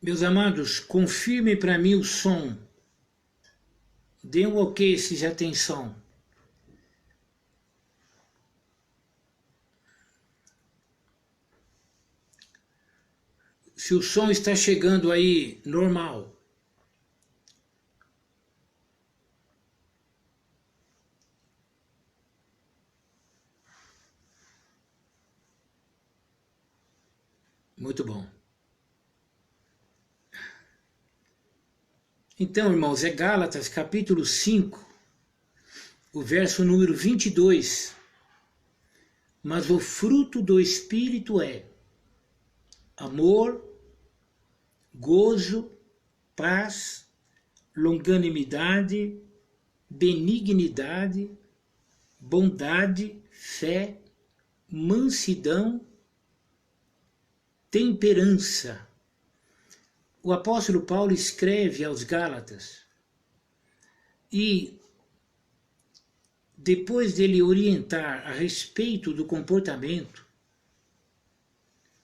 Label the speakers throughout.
Speaker 1: Meus amados, confirmem para mim o som. Dê um ok se já tem som. Se o som está chegando aí normal. Muito bom. Então, irmãos, é Gálatas capítulo 5, o verso número 22. Mas o fruto do Espírito é amor, gozo, paz, longanimidade, benignidade, bondade, fé, mansidão, temperança. O apóstolo Paulo escreve aos Gálatas e, depois dele orientar a respeito do comportamento,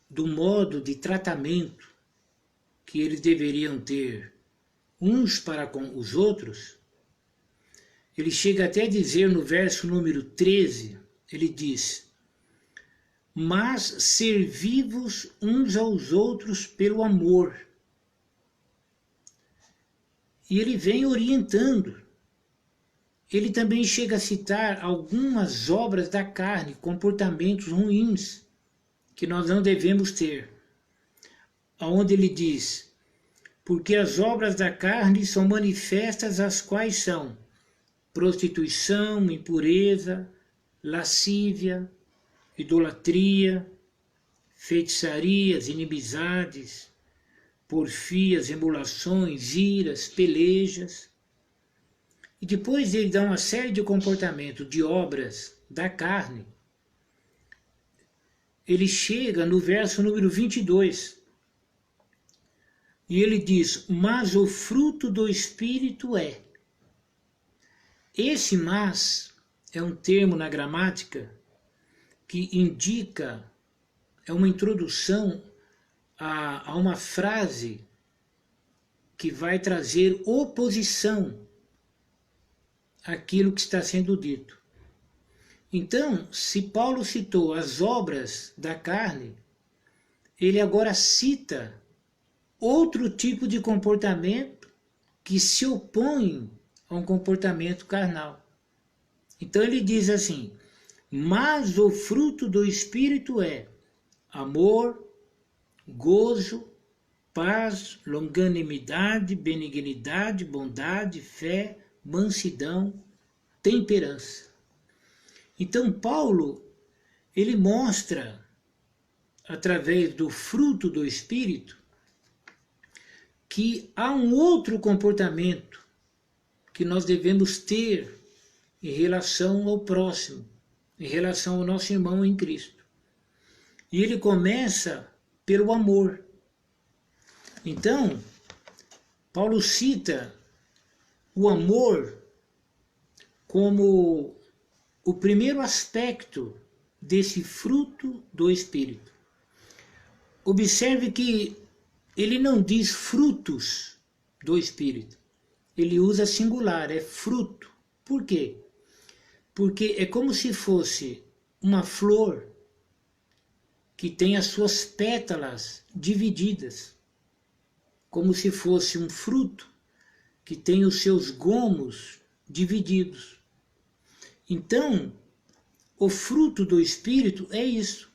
Speaker 1: do modo de tratamento que eles deveriam ter uns para com os outros, ele chega até a dizer no verso número 13, ele diz: mas servi-vos uns aos outros pelo amor. E ele vem orientando. Ele também chega a citar algumas obras da carne, comportamentos ruins, que nós não devemos ter. Onde ele diz: porque as obras da carne são manifestas, as quais são prostituição, impureza, lascívia, idolatria, feitiçarias, inimizades, porfias, emulações, iras, pelejas. E depois ele dá uma série de comportamentos, de obras da carne. Ele chega no verso número 22. E ele diz: mas o fruto do Espírito é. Esse mas é um termo na gramática que indica, é uma introdução a uma frase que vai trazer oposição àquilo que está sendo dito. Então, se Paulo citou as obras da carne, ele agora cita outro tipo de comportamento que se opõe a um comportamento carnal. Então ele diz assim: mas o fruto do Espírito é amor, gozo, paz, longanimidade, benignidade, bondade, fé, mansidão, temperança. Então Paulo, ele mostra, através do fruto do Espírito, que há um outro comportamento que nós devemos ter em relação ao próximo, em relação ao nosso irmão em Cristo. E ele começa pelo amor. Então, Paulo cita o amor como o primeiro aspecto desse fruto do Espírito. Observe que ele não diz frutos do Espírito. Ele usa singular, é fruto. Por quê? Porque é como se fosse uma flor que tem as suas pétalas divididas, como se fosse um fruto que tem os seus gomos divididos. Então, o fruto do Espírito é isso.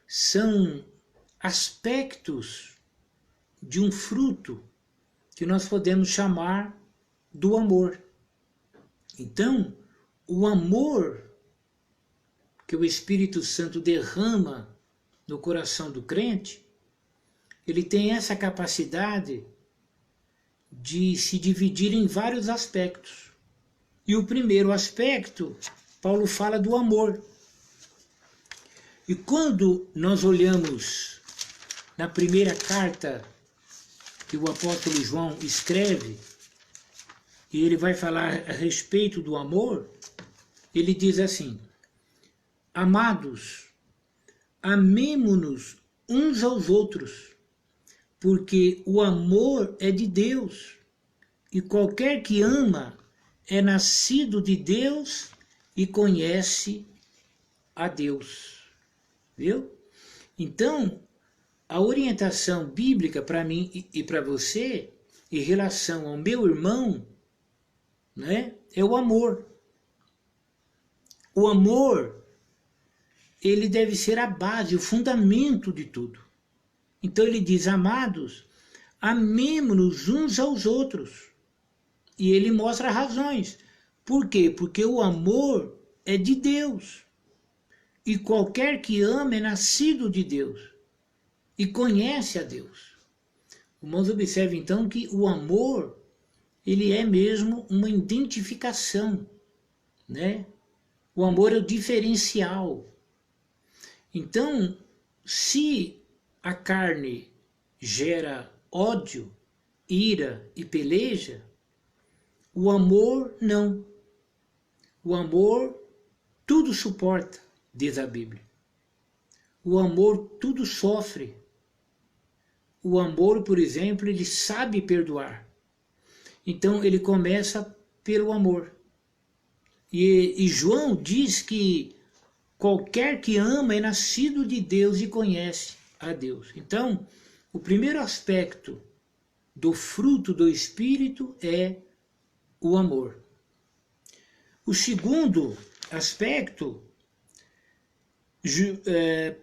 Speaker 1: São aspectos de um fruto que nós podemos chamar do amor. Então, o amor que o Espírito Santo derrama no coração do crente, ele tem essa capacidade de se dividir em vários aspectos. E o primeiro aspecto, Paulo fala do amor. E quando nós olhamos na primeira carta que o apóstolo João escreve, e ele vai falar a respeito do amor, ele diz assim: amados, amemo-nos uns aos outros, porque o amor é de Deus, e qualquer que ama é nascido de Deus e conhece a Deus. Viu? Então, a orientação bíblica para mim e para você, em relação ao meu irmão, né, é o amor. O amor, ele deve ser a base, o fundamento de tudo. Então ele diz, amados, amemo-nos uns aos outros. E ele mostra razões. Por quê? Porque o amor é de Deus. E qualquer que ama é nascido de Deus. E conhece a Deus. Irmãos, observe então que o amor, ele é mesmo uma identificação, né? O amor é o diferencial. Então, se a carne gera ódio, ira e peleja, o amor não. O amor tudo suporta, diz a Bíblia. O amor tudo sofre. O amor, por exemplo, ele sabe perdoar. Então ele começa pelo amor. E João diz que qualquer que ama é nascido de Deus e conhece a Deus. Então, o primeiro aspecto do fruto do Espírito é o amor. O segundo aspecto,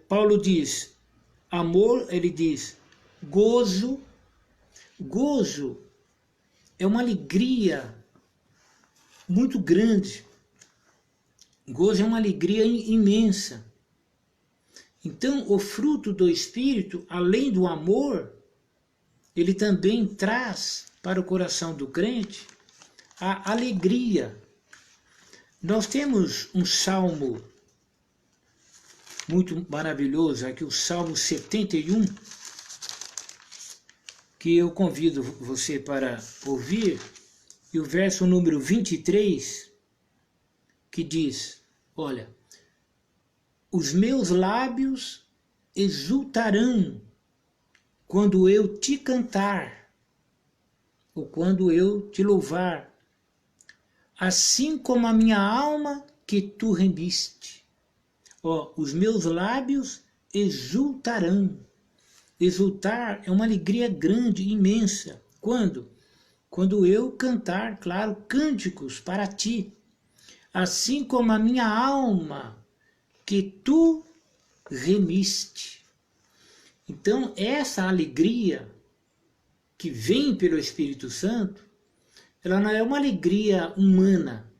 Speaker 1: Paulo diz, amor, ele diz, gozo. Gozo é uma alegria muito grande. Gozo é uma alegria imensa. Então, o fruto do Espírito, além do amor, ele também traz para o coração do crente a alegria. Nós temos um salmo muito maravilhoso, aqui o Salmo 71, que eu convido você para ouvir, e o verso número 23, que diz, olha, os meus lábios exultarão quando eu te cantar, ou quando eu te louvar, assim como a minha alma que tu remiste. Ó, os meus lábios exultarão. Exultar é uma alegria grande, imensa. Quando? Quando eu cantar, claro, cânticos para ti. Assim como a minha alma que tu remiste. Então, essa alegria que vem pelo Espírito Santo, ela não é uma alegria humana.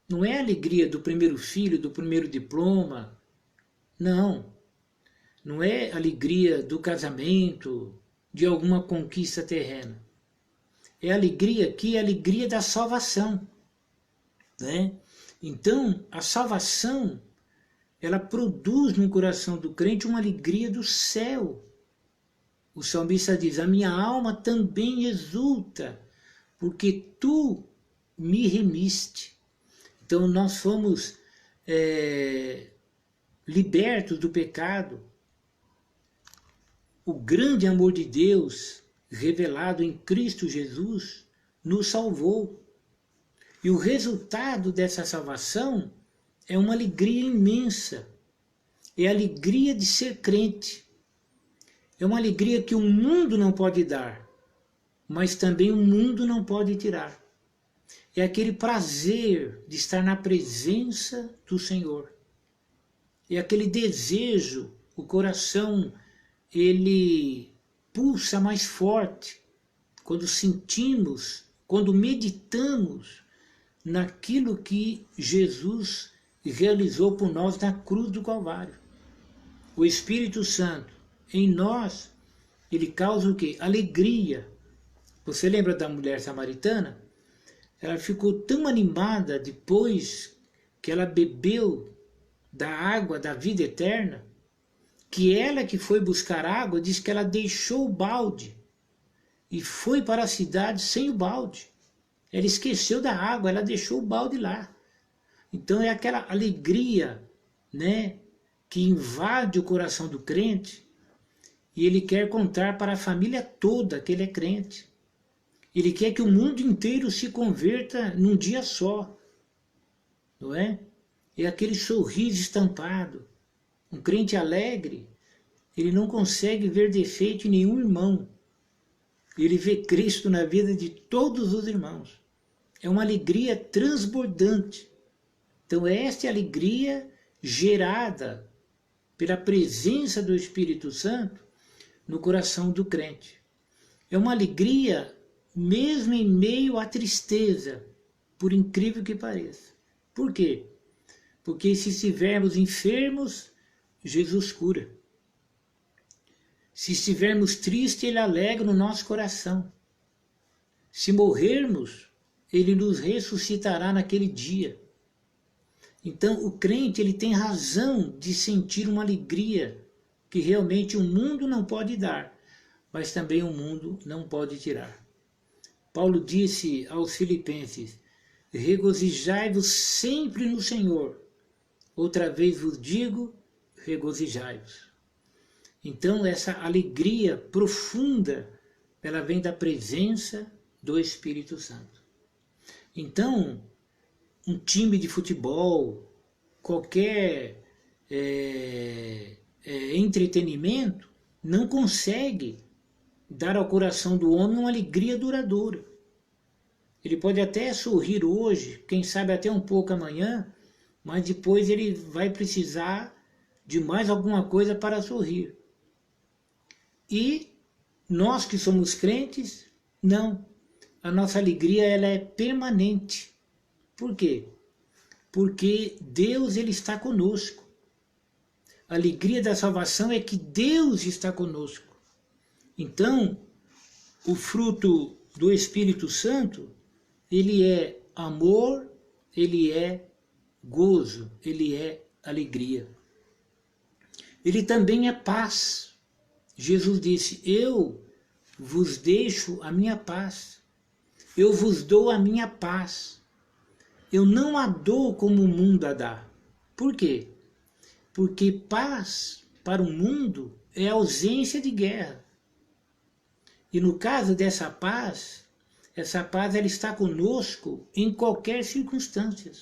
Speaker 1: Não é a alegria do primeiro filho, do primeiro diploma. Não. Não é a alegria do casamento, de alguma conquista terrena. É a alegria aqui, é a alegria da salvação. Né? Então, a salvação, ela produz no coração do crente uma alegria do céu. O salmista diz, a minha alma também exulta, porque tu me remiste. Então nós fomos libertos do pecado. O grande amor de Deus, revelado em Cristo Jesus, nos salvou. E o resultado dessa salvação é uma alegria imensa. É a alegria de ser crente. É uma alegria que o mundo não pode dar, mas também o mundo não pode tirar. É aquele prazer de estar na presença do Senhor. É aquele desejo, o coração, ele pulsa mais forte quando sentimos, quando meditamos naquilo que Jesus realizou por nós na cruz do Calvário. O Espírito Santo em nós, ele causa o quê? Alegria. Você lembra da mulher samaritana? Ela ficou tão animada depois que ela bebeu da água da vida eterna, que ela que foi buscar água, diz que ela deixou o balde e foi para a cidade sem o balde. Ela esqueceu da água, ela deixou o balde lá. Então é aquela alegria, né, que invade o coração do crente, e ele quer contar para a família toda que ele é crente. Ele quer que o mundo inteiro se converta num dia só, não é? É aquele sorriso estampado. Um crente alegre, ele não consegue ver defeito em nenhum irmão. Ele vê Cristo na vida de todos os irmãos. É uma alegria transbordante. Então esta é a alegria gerada pela presença do Espírito Santo no coração do crente. É uma alegria mesmo em meio à tristeza, por incrível que pareça. Por quê? Porque se estivermos enfermos, Jesus cura. Se estivermos tristes, Ele alegra o nosso coração. Se morrermos, Ele nos ressuscitará naquele dia. Então o crente ele tem razão de sentir uma alegria que realmente o mundo não pode dar, mas também o mundo não pode tirar. Paulo disse aos Filipenses: regozijai-vos sempre no Senhor. Outra vez vos digo, regozijai-vos. Então essa alegria profunda, ela vem da presença do Espírito Santo. Então, um time de futebol, qualquer entretenimento, não consegue dar ao coração do homem uma alegria duradoura. Ele pode até sorrir hoje, quem sabe até um pouco amanhã, mas depois ele vai precisar de mais alguma coisa para sorrir. E nós que somos crentes, não. A nossa alegria ela é permanente. Por quê? Porque Deus ele está conosco. A alegria da salvação é que Deus está conosco. Então, o fruto do Espírito Santo, ele é amor, ele é gozo, ele é alegria. Ele também é paz. Jesus disse: eu vos deixo a minha paz. Eu vos dou a minha paz. Eu não a dou como o mundo a dá. Por quê? Porque paz para o mundo é ausência de guerra. E no caso dessa paz, essa paz ela está conosco em qualquer circunstância.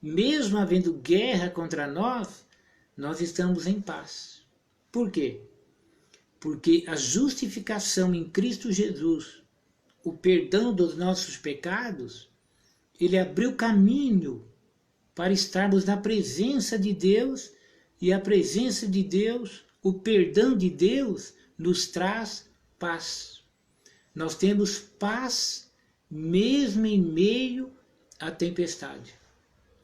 Speaker 1: Mesmo havendo guerra contra nós, nós estamos em paz. Por quê? Porque a justificação em Cristo Jesus, o perdão dos nossos pecados, ele abriu caminho para estarmos na presença de Deus, e a presença de Deus, o perdão de Deus, nos traz paz. Nós temos paz mesmo em meio à tempestade.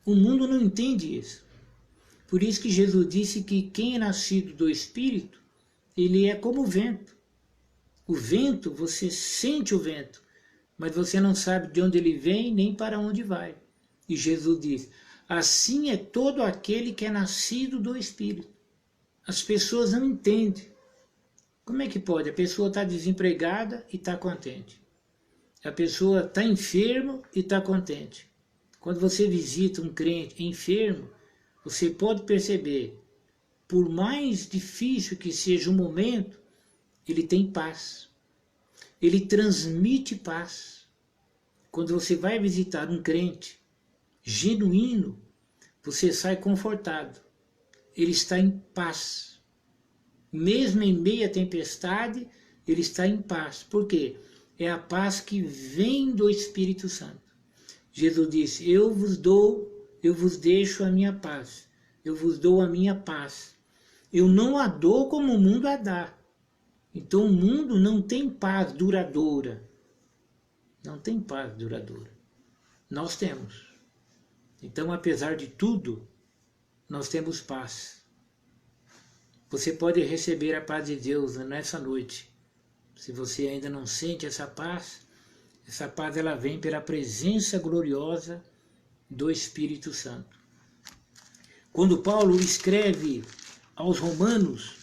Speaker 1: O mundo não entende isso. Por isso que Jesus disse que quem é nascido do Espírito, ele é como o vento. O vento, você sente o vento, mas você não sabe de onde ele vem nem para onde vai. E Jesus diz: assim é todo aquele que é nascido do Espírito. As pessoas não entendem. Como é que pode? A pessoa está desempregada e está contente. A pessoa está enferma e está contente. Quando você visita um crente enfermo, você pode perceber, por mais difícil que seja o momento, ele tem paz. Ele transmite paz. Quando você vai visitar um crente genuíno, você sai confortado. Ele está em paz. Mesmo em meio à tempestade, ele está em paz. Por quê? É a paz que vem do Espírito Santo. Jesus disse: eu vos deixo a minha paz. Eu vos dou a minha paz. Eu não a dou como o mundo a dá. Então o mundo não tem paz duradoura. Não tem paz duradoura. Nós temos. Então, apesar de tudo, nós temos paz. Você pode receber a paz de Deus nessa noite. Se você ainda não sente essa paz ela vem pela presença gloriosa do Espírito Santo. Quando Paulo escreve aos Romanos,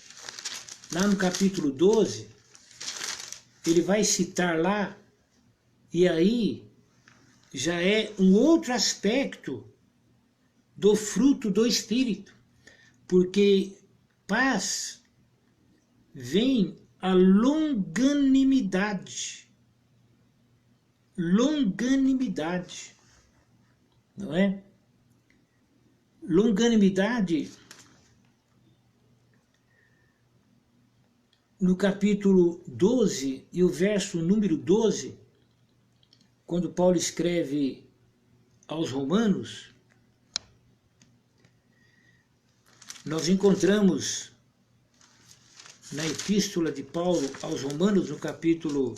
Speaker 1: lá no capítulo 12, ele vai citar lá, e aí já é um outro aspecto do fruto do Espírito, porque paz vem a longanimidade. Longanimidade, não é? Longanimidade, no capítulo 12 e o verso número 12, quando Paulo escreve aos Romanos, nós encontramos na epístola de Paulo aos Romanos, no capítulo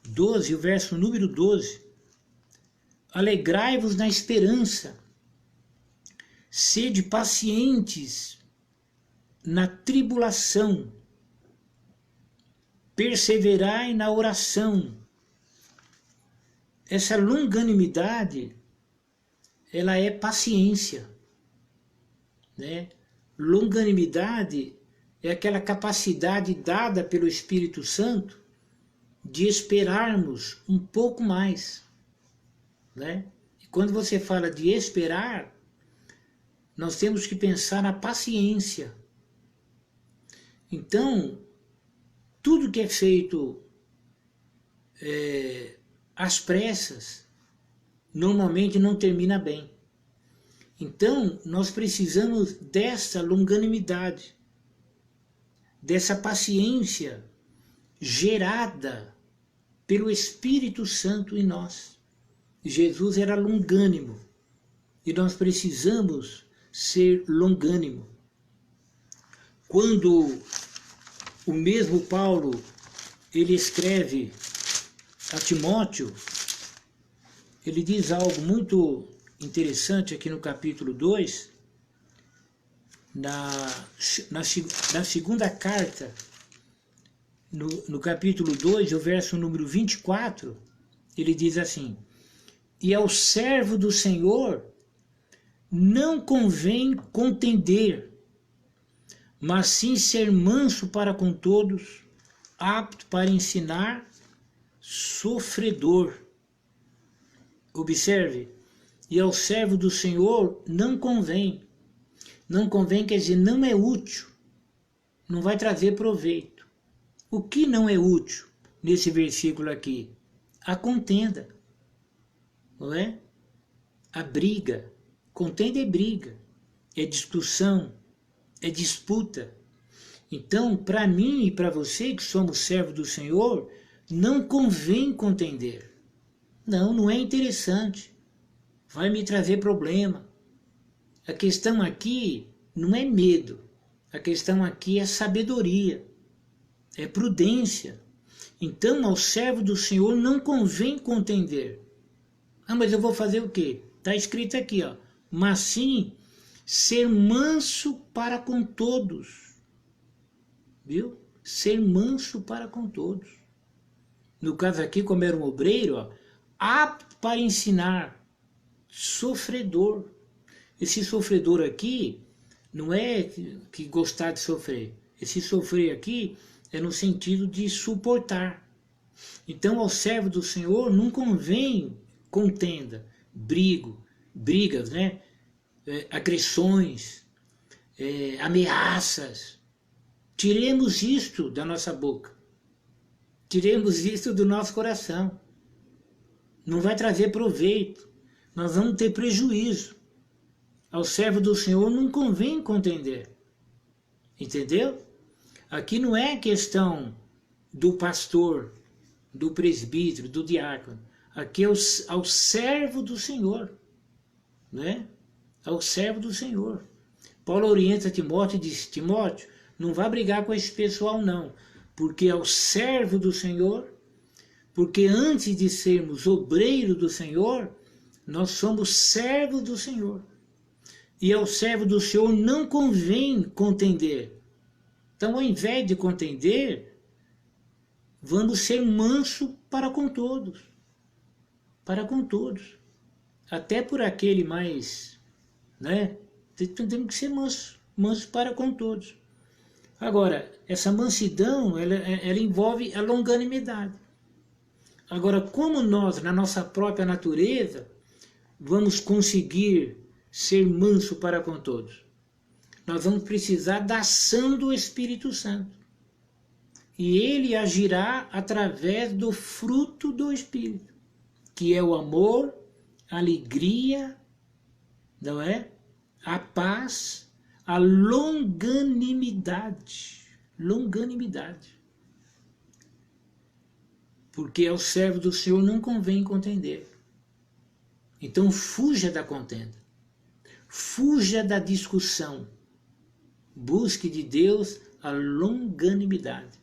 Speaker 1: 12, o verso número 12, alegrai-vos na esperança, sede pacientes na tribulação, perseverai na oração. Essa longanimidade, ela é paciência, né? Longanimidade é aquela capacidade dada pelo Espírito Santo de esperarmos um pouco mais, né? E quando você fala de esperar, nós temos que pensar na paciência. Então, tudo que é feito às pressas, normalmente não termina bem. Então, nós precisamos dessa longanimidade, dessa paciência gerada pelo Espírito Santo em nós. Jesus era longânimo e nós precisamos ser longânimo. Quando o mesmo Paulo ele escreve a Timóteo, ele diz algo muito interessante aqui no capítulo 2, na segunda carta, no capítulo 2, o verso número 24, ele diz assim: e ao servo do Senhor não convém contender, mas sim ser manso para com todos, apto para ensinar, sofredor. Observe, e ao servo do Senhor não convém. Não convém quer dizer não é útil, não vai trazer proveito. O que não é útil nesse versículo aqui? A contenda, não é? A briga. Contenda é briga, é discussão, é disputa. Então, para mim e para você que somos servos do Senhor, não convém contender. Não é interessante. Vai me trazer problema. A questão aqui não é medo. A questão aqui é sabedoria, é prudência. Então, ao servo do Senhor não convém contender. Ah, mas eu vou fazer o quê? Está escrito aqui, ó. Mas sim, ser manso para com todos. Viu? Ser manso para com todos. No caso aqui, como era um obreiro, ó, apto para ensinar, sofredor. Esse sofredor aqui não é que gostar de sofrer. Esse sofrer aqui é no sentido de suportar. Então, ao servo do Senhor não convém contenda, brigas, né? Agressões, ameaças. Tiremos isto da nossa boca. Tiremos isto do nosso coração. Não vai trazer proveito. Nós vamos ter prejuízo. Ao servo do Senhor não convém contender. Entendeu? Aqui não é questão do pastor, do presbítero, do diácono. Aqui é ao servo do Senhor. Né? Ao servo do Senhor. Paulo orienta Timóteo e diz: Timóteo, não vá brigar com esse pessoal não, porque ao servo do Senhor, porque antes de sermos obreiro do Senhor, nós somos servos do Senhor. E ao servo do Senhor não convém contender. Então, ao invés de contender, vamos ser manso para com todos. Para com todos. Até por aquele mais, né? Temos que ser manso para com todos. Agora, essa mansidão, ela envolve a longanimidade. Agora, como nós, na nossa própria natureza, vamos conseguir ser manso para com todos? nós vamos precisar da ação do Espírito Santo. E ele agirá através do fruto do Espírito, que é o amor, a alegria, não é? A paz, a longanimidade. Longanimidade. Porque ao servo do Senhor não convém contender. Então fuja da contenda. Fuja da discussão. Busque de Deus a longanimidade.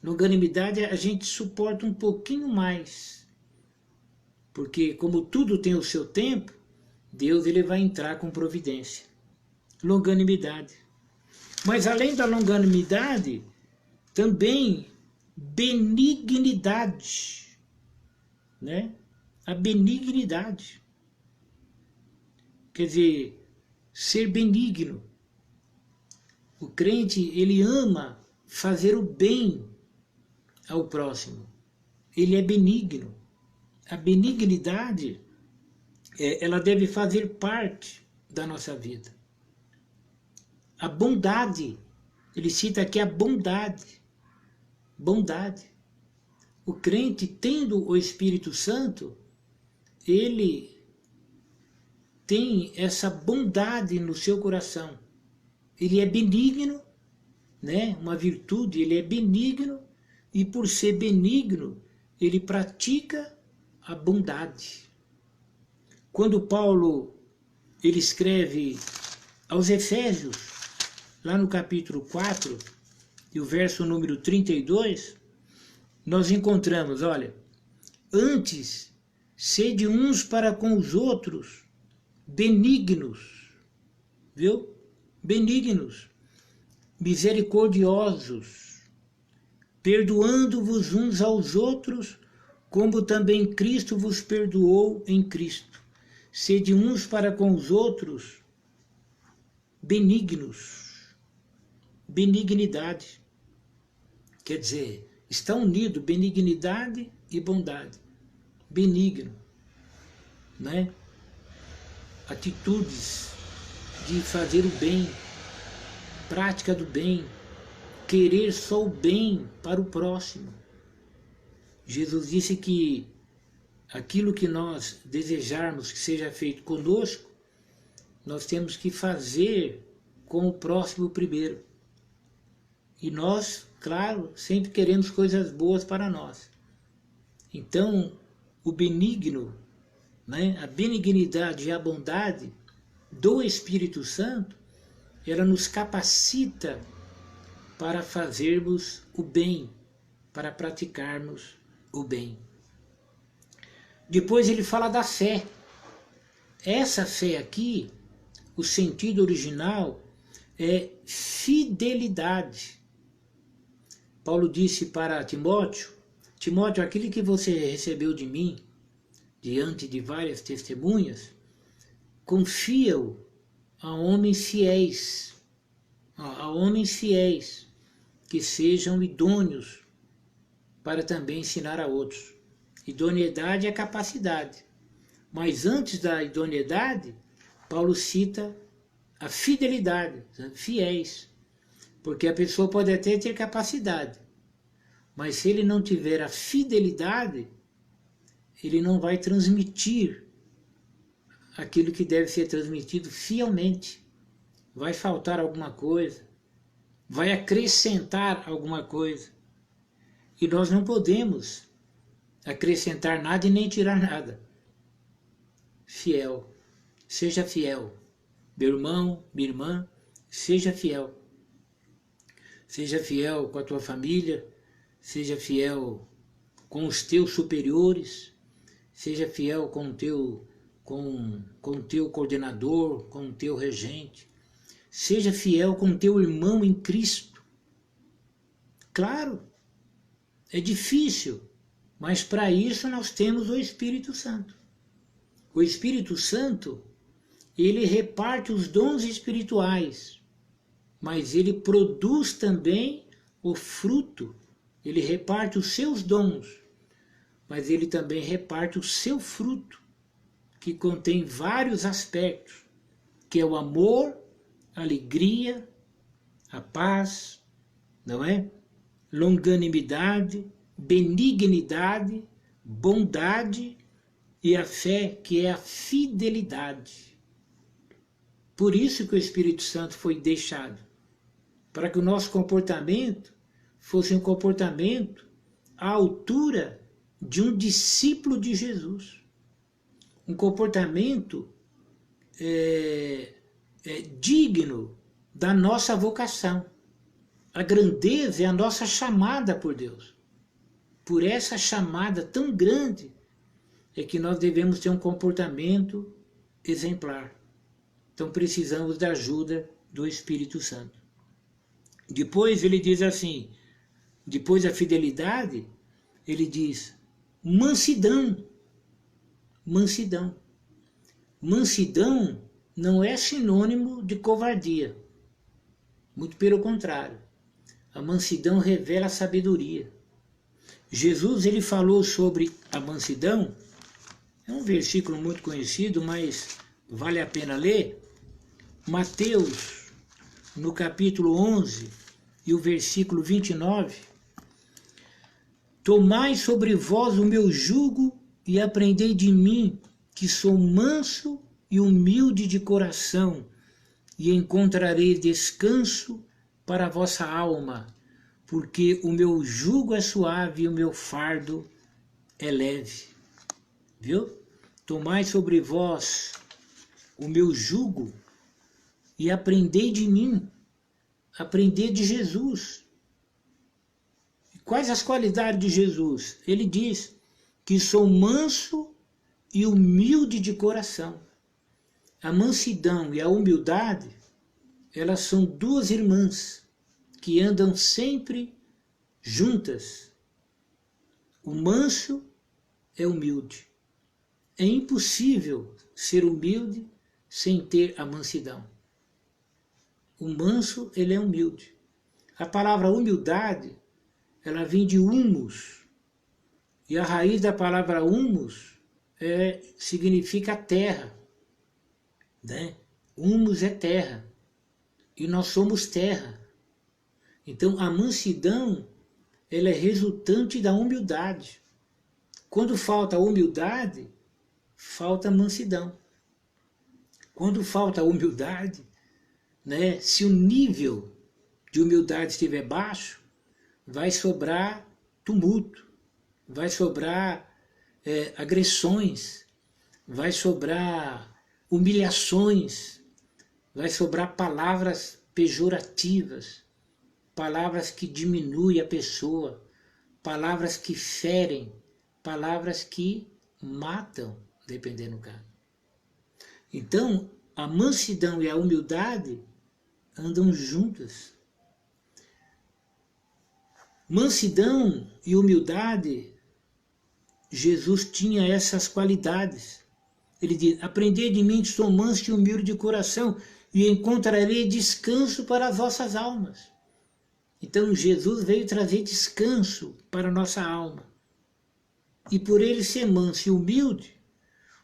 Speaker 1: Longanimidade a gente suporta um pouquinho mais. Porque como tudo tem o seu tempo, Deus ele vai entrar com providência. Longanimidade. Mas além da longanimidade, também benignidade, né? A benignidade. Quer dizer, ser benigno. O crente, ele ama fazer o bem ao próximo. Ele é benigno. A benignidade, ela deve fazer parte da nossa vida. A bondade, ele cita aqui a bondade. Bondade. O crente, tendo o Espírito Santo, ele tem essa bondade no seu coração. Ele é benigno, né? Uma virtude, ele é benigno, e por ser benigno, ele pratica a bondade. Quando Paulo ele escreve aos Efésios, lá no capítulo 4, e o verso número 32, nós encontramos, olha, antes, sede uns para com os outros benignos, viu? Benignos, misericordiosos, perdoando-vos uns aos outros, como também Cristo vos perdoou em Cristo. Sede uns para com os outros benignos. Benignidade. Quer dizer, está unido benignidade e bondade. Benigno, né? Atitudes de fazer o bem, prática do bem, querer só o bem para o próximo. Jesus disse que aquilo que nós desejarmos que seja feito conosco, nós temos que fazer com o próximo primeiro. E nós, claro, sempre queremos coisas boas para nós. Então, o benigno, né, a benignidade e a bondade do Espírito Santo, ela nos capacita para fazermos o bem, para praticarmos o bem. Depois ele fala da fé. Essa fé aqui, o sentido original é fidelidade. Paulo disse para Timóteo, Timóteo, aquilo que você recebeu de mim, diante de várias testemunhas, confia-o a homens fiéis, que sejam idôneos para também ensinar a outros. Idoneidade é capacidade. Mas antes da idoneidade, Paulo cita a fidelidade, fiéis. Porque a pessoa pode até ter capacidade, mas se ele não tiver a fidelidade, ele não vai transmitir aquilo que deve ser transmitido fielmente. Vai faltar alguma coisa, vai acrescentar alguma coisa. E nós não podemos acrescentar nada e nem tirar nada. Fiel, seja fiel. Meu irmão, minha irmã, seja fiel. Seja fiel com a tua família, seja fiel com os teus superiores, seja fiel com o teu coordenador, com o teu regente, seja fiel com o teu irmão em Cristo. Claro, é difícil, mas para isso nós temos o Espírito Santo. O Espírito Santo, ele reparte os dons espirituais, mas ele produz também o fruto. Ele reparte os seus dons, mas ele também reparte o seu fruto, que contém vários aspectos, que é o amor, a alegria, a paz, não é? Longanimidade, benignidade, bondade e a fé, que é a fidelidade. Por isso que o Espírito Santo foi deixado, para que o nosso comportamento fosse um comportamento à altura de um discípulo de Jesus. Um comportamento digno da nossa vocação. A grandeza é a nossa chamada por Deus. Por essa chamada tão grande é que nós devemos ter um comportamento exemplar. Então precisamos da ajuda do Espírito Santo. Depois ele diz assim, depois da fidelidade, ele diz mansidão. Mansidão. Mansidão não é sinônimo de covardia. Muito pelo contrário. A mansidão revela a sabedoria. Jesus ele falou sobre a mansidão, é um versículo muito conhecido, mas vale a pena ler. Mateus, no capítulo 11 e o versículo 29. Tomai sobre vós o meu jugo e aprendei de mim, que sou manso e humilde de coração, e encontrarei descanso para a vossa alma, porque o meu jugo é suave e o meu fardo é leve. Viu? Tomai sobre vós o meu jugo e aprendei de mim, aprendei de Jesus. E quais as qualidades de Jesus? Ele diz que sou manso e humilde de coração. A mansidão e a humildade, elas são duas irmãs que andam sempre juntas. O manso é humilde. É impossível ser humilde sem ter a mansidão. O manso, ele é humilde. A palavra humildade, ela vem de humus. E a raiz da palavra humus significa terra. Né? Humus é terra. E nós somos terra. Então a mansidão, ela é resultante da humildade. Quando falta humildade, falta mansidão. Quando falta humildade, né, se o nível de humildade estiver baixo, vai sobrar tumulto, vai sobrar agressões, vai sobrar humilhações, vai sobrar palavras pejorativas, palavras que diminuem a pessoa, palavras que ferem, palavras que matam, dependendo do caso. Então, a mansidão e a humildade andam juntas. Mansidão e humildade, Jesus tinha essas qualidades. Ele diz, aprendei de mim que sou manso e humilde de coração, e encontrarei descanso para as vossas almas. Então Jesus veio trazer descanso para a nossa alma. E por ele ser manso e humilde,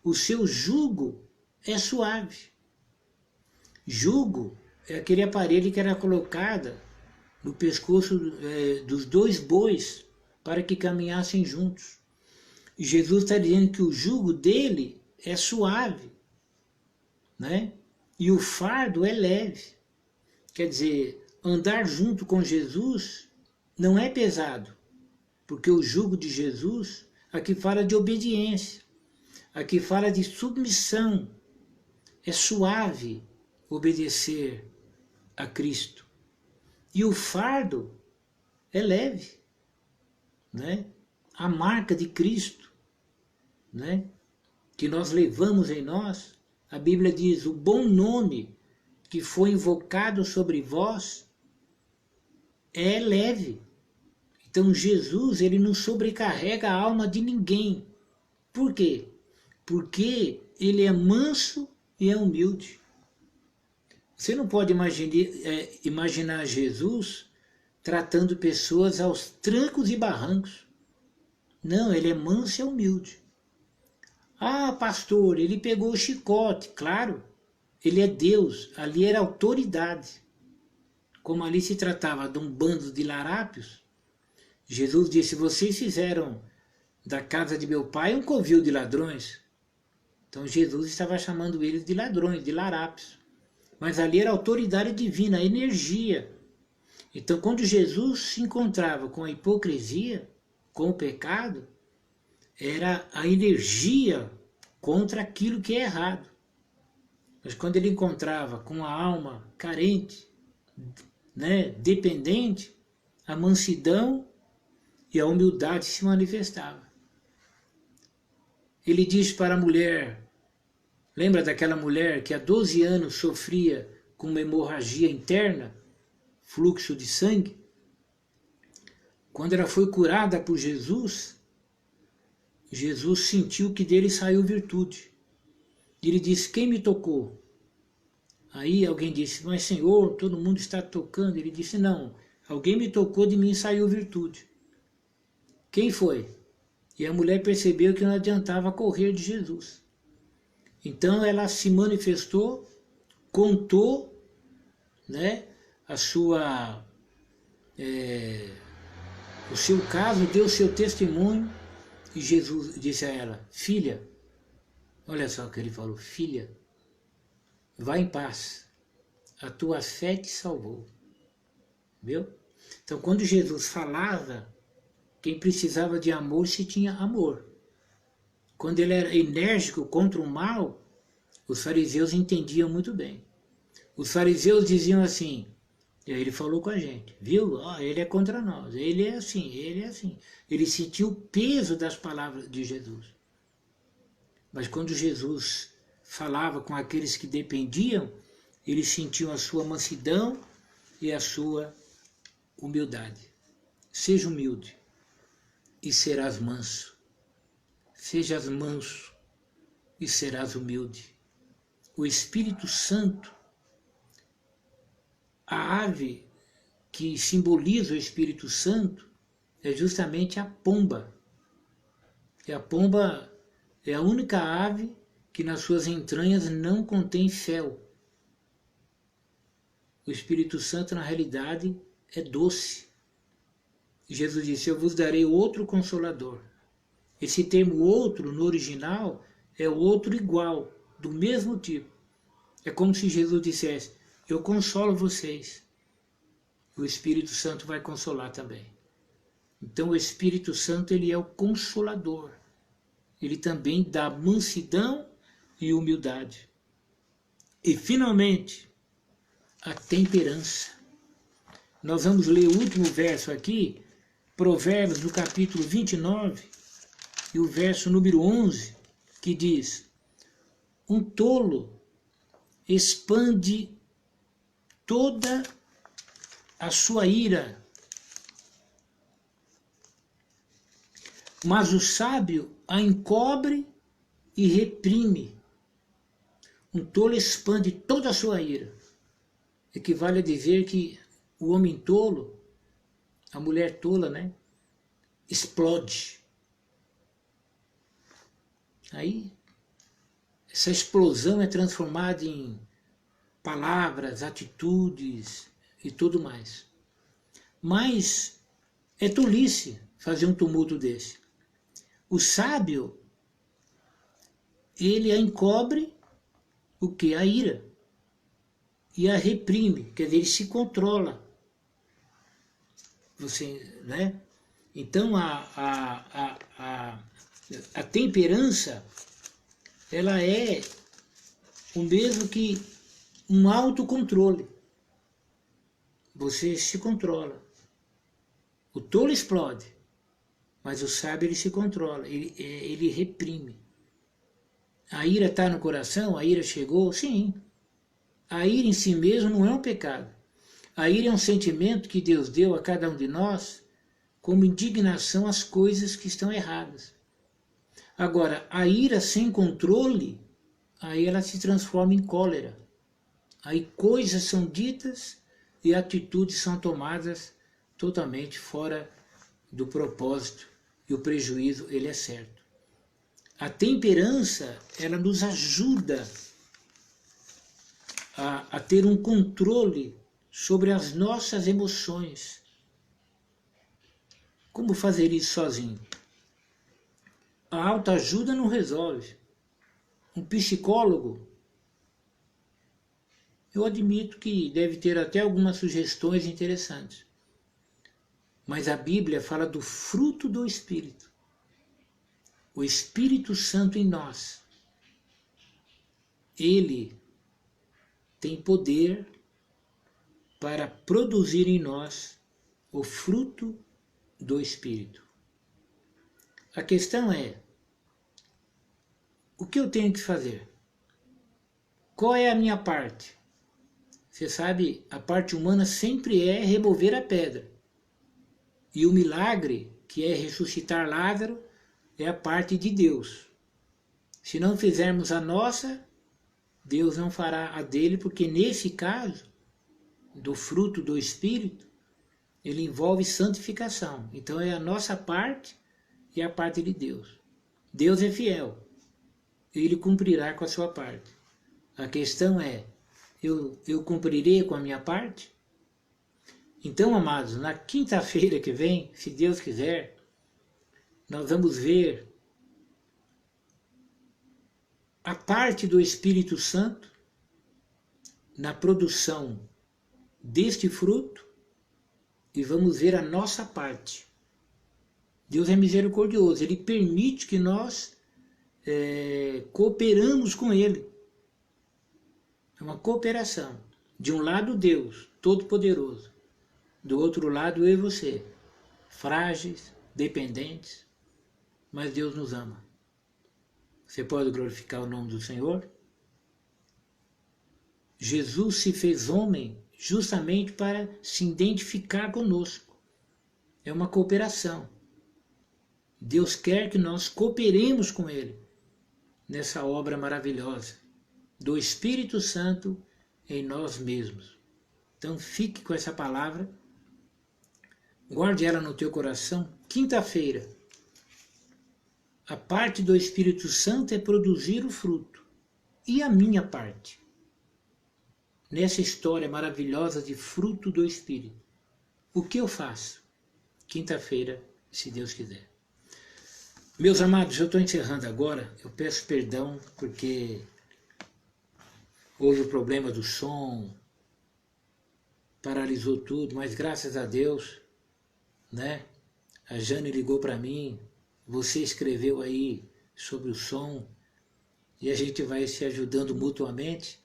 Speaker 1: o seu jugo é suave. Jugo é aquele aparelho que era colocado no pescoço dos dois bois para que caminhassem juntos. E Jesus está dizendo que o jugo dele é suave, né? E o fardo é leve. Quer dizer, andar junto com Jesus não é pesado, porque o jugo de Jesus aqui fala de obediência, aqui fala de submissão. É suave obedecer a Cristo. E o fardo é leve, né? A marca de Cristo, né? Que nós levamos em nós, a Bíblia diz, o bom nome que foi invocado sobre vós é leve. Então Jesus, ele não sobrecarrega a alma de ninguém. Por quê? Porque ele é manso e é humilde. Você não pode imaginar Jesus tratando pessoas aos trancos e barrancos. Não, ele é manso e humilde. Ah, pastor, ele pegou o chicote. Claro, Ele é Deus, ali era autoridade. Como ali se tratava de um bando de larápios, Jesus disse, vocês fizeram da casa de meu pai um covil de ladrões. Então Jesus estava chamando eles de ladrões, de larápios. Mas ali era autoridade divina, energia. Então quando Jesus se encontrava com a hipocrisia, com o pecado, era a energia contra aquilo que é errado. Mas quando ele encontrava com a alma carente, né, dependente, a mansidão e a humildade se manifestava. Ele diz para a mulher, lembra daquela mulher que há 12 anos sofria com uma hemorragia interna, fluxo de sangue? Quando ela foi curada por Jesus, Jesus sentiu que dele saiu virtude. E ele disse, quem me tocou? Aí alguém disse, mas Senhor, todo mundo está tocando. Ele disse, não, alguém me tocou, de mim saiu virtude. Quem foi? E a mulher percebeu que não adiantava correr de Jesus. Então ela se manifestou, contou, né, o seu caso, deu o seu testemunho, e Jesus disse a ela, filha, olha só o que ele falou, filha, vá em paz, a tua fé te salvou. Viu? Então quando Jesus falava, quem precisava de amor se tinha amor. Quando ele era enérgico contra o mal, os fariseus entendiam muito bem. Os fariseus diziam assim, ele falou com a gente, viu? Oh, ele é contra nós, ele é assim, ele é assim. Ele sentiu o peso das palavras de Jesus. Mas quando Jesus falava com aqueles que dependiam, eles sentiam a sua mansidão e a sua humildade. Seja humilde e serás manso. Sejas manso e serás humilde. O Espírito Santo, a ave que simboliza o Espírito Santo é justamente a pomba. E a pomba é a única ave que nas suas entranhas não contém fel. O Espírito Santo, na realidade, é doce. Jesus disse, eu vos darei outro consolador. Esse termo outro, no original, é outro igual, do mesmo tipo. É como se Jesus dissesse, eu consolo vocês. O Espírito Santo vai consolar também. Então o Espírito Santo, ele é o consolador. Ele também dá mansidão e humildade. E finalmente, a temperança. Nós vamos ler o último verso aqui, Provérbios, no capítulo 29, e o verso número 11, que diz, um tolo expande toda a sua ira, mas o sábio a encobre e reprime. Um tolo expande toda a sua ira. Equivale a dizer que o homem tolo, a mulher tola, né, explode. Aí, essa explosão é transformada em palavras, atitudes e tudo mais. Mas é tolice fazer um tumulto desse. O sábio, ele a encobre o que? A ira. E a reprime, quer dizer, ele se controla. Você, né? Então a temperança, ela é o mesmo que um autocontrole. Você se controla. O tolo explode, mas o sábio, ele se controla, ele reprime. A ira está no coração? A ira chegou? Sim. A ira em si mesmo não é um pecado. A ira é um sentimento que Deus deu a cada um de nós como indignação às coisas que estão erradas. Agora, a ira sem controle, aí ela se transforma em cólera. Aí coisas são ditas e atitudes são tomadas totalmente fora do propósito, e o prejuízo, ele é certo. A temperança, ela nos ajuda a ter um controle sobre as nossas emoções. Como fazer isso sozinho? A autoajuda não resolve. Um psicólogo, eu admito que deve ter até algumas sugestões interessantes. Mas a Bíblia fala do fruto do Espírito. O Espírito Santo em nós. Ele tem poder para produzir em nós o fruto do Espírito. A questão é, o que eu tenho que fazer? Qual é a minha parte? Você sabe, a parte humana sempre é remover a pedra. E o milagre, que é ressuscitar Lázaro, é a parte de Deus. Se não fizermos a nossa, Deus não fará a dele, porque nesse caso, do fruto do Espírito, ele envolve santificação. Então é a nossa parte e a parte de Deus. Deus é fiel. Ele cumprirá com a sua parte. A questão é, eu cumprirei com a minha parte? Então, amados, na quinta-feira que vem, se Deus quiser, nós vamos ver a parte do Espírito Santo na produção deste fruto e vamos ver a nossa parte. Deus é misericordioso, Ele permite que nós cooperamos com Ele. É uma cooperação. De um lado Deus, Todo-Poderoso. Do outro lado eu e você, frágeis, dependentes, mas Deus nos ama. Você pode glorificar o nome do Senhor? Jesus se fez homem justamente para se identificar conosco. É uma cooperação. Deus quer que nós cooperemos com Ele nessa obra maravilhosa do Espírito Santo em nós mesmos. Então fique com essa palavra, guarde ela no teu coração. Quinta-feira, a parte do Espírito Santo é produzir o fruto. E a minha parte? Nessa história maravilhosa de fruto do Espírito. O que eu faço? Quinta-feira, se Deus quiser. Meus amados, eu estou encerrando agora. Eu peço perdão porque houve o problema do som, paralisou tudo, mas graças a Deus, né? A Jane ligou para mim, você escreveu aí sobre o som, e a gente vai se ajudando mutuamente,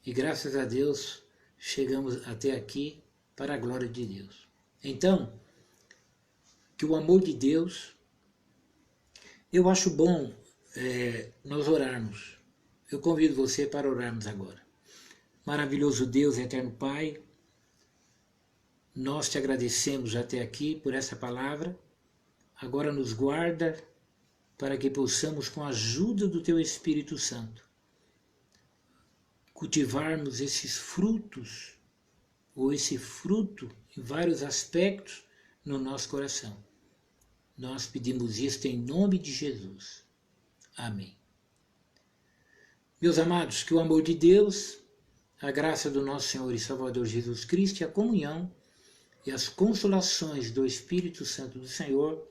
Speaker 1: e graças a Deus chegamos até aqui para a glória de Deus. Então, que o amor de Deus, eu acho bom nós orarmos. Eu convido você para orarmos agora. Maravilhoso Deus, eterno Pai, nós te agradecemos até aqui por essa palavra. Agora nos guarda para que possamos, com a ajuda do Teu Espírito Santo, cultivarmos esses frutos, ou esse fruto em vários aspectos no nosso coração. Nós pedimos isto em nome de Jesus. Amém. Meus amados, que o amor de Deus, a graça do nosso Senhor e Salvador Jesus Cristo e a comunhão e as consolações do Espírito Santo do Senhor,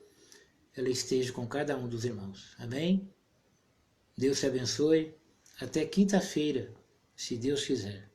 Speaker 1: ela esteja com cada um dos irmãos. Amém? Deus te abençoe. Até quinta-feira, se Deus quiser.